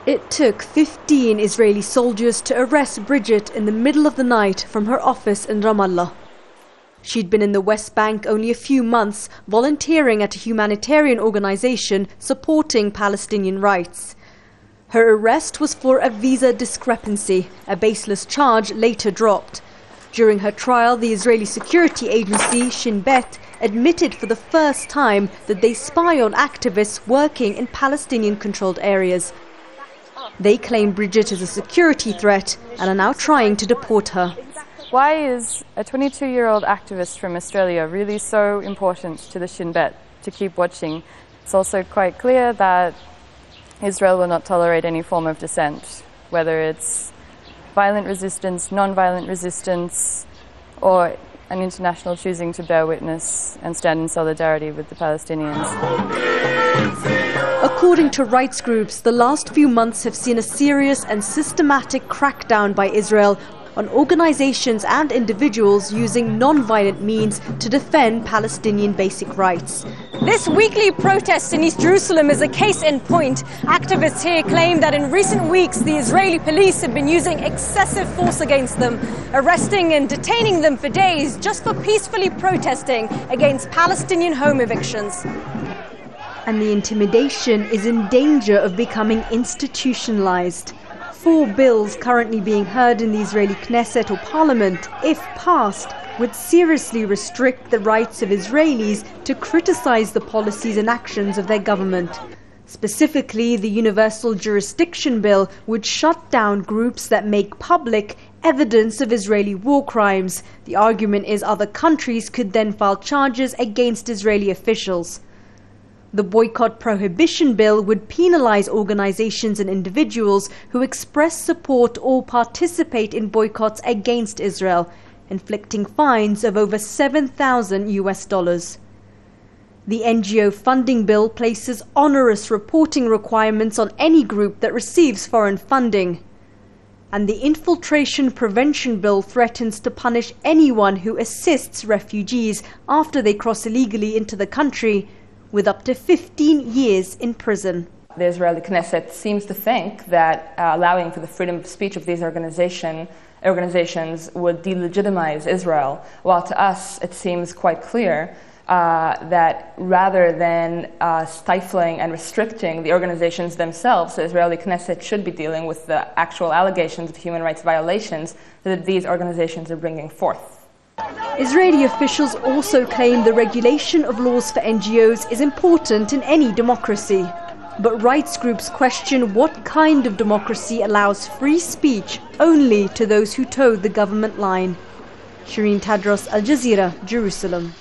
It took 15 Israeli soldiers to arrest Bridget in the middle of the night from her office in Ramallah. She'd been in the West Bank only a few months, volunteering at a humanitarian organization supporting Palestinian rights. Her arrest was for a visa discrepancy, a baseless charge later dropped. During her trial, the Israeli security agency, Shin Bet, admitted for the first time that they spy on activists working in Palestinian-controlled areas. They claim Bridget is a security threat and are now trying to deport her. Why is a 22-year-old activist from Australia really so important to the Shin Bet to keep watching? It's also quite clear that Israel will not tolerate any form of dissent, whether it's violent resistance, non-violent resistance, or an international choosing to bear witness and stand in solidarity with the Palestinians. According to rights groups, the last few months have seen a serious and systematic crackdown by Israel on organizations and individuals using non-violent means to defend Palestinian basic rights. This weekly protest in East Jerusalem is a case in point. Activists here claim that in recent weeks the Israeli police have been using excessive force against them, arresting and detaining them for days just for peacefully protesting against Palestinian home evictions. And the intimidation is in danger of becoming institutionalized. 4 bills currently being heard in the Israeli Knesset or Parliament, if passed, would seriously restrict the rights of Israelis to criticize the policies and actions of their government. Specifically, the Universal Jurisdiction Bill would shut down groups that make public evidence of Israeli war crimes. The argument is other countries could then file charges against Israeli officials. The Boycott Prohibition Bill would penalize organizations and individuals who express support or participate in boycotts against Israel, inflicting fines of over $7,000. The NGO funding bill places onerous reporting requirements on any group that receives foreign funding. And the Infiltration Prevention Bill threatens to punish anyone who assists refugees after they cross illegally into the country, with up to 15 years in prison. The Israeli Knesset seems to think that allowing for the freedom of speech of these organizations would delegitimize Israel, while to us it seems quite clear that rather than stifling and restricting the organizations themselves, the Israeli Knesset should be dealing with the actual allegations of human rights violations that these organizations are bringing forth. Israeli officials also claim the regulation of laws for NGOs is important in any democracy. But rights groups question what kind of democracy allows free speech only to those who toe the government line. Sherine, Tadros, Jazeera, Jerusalem.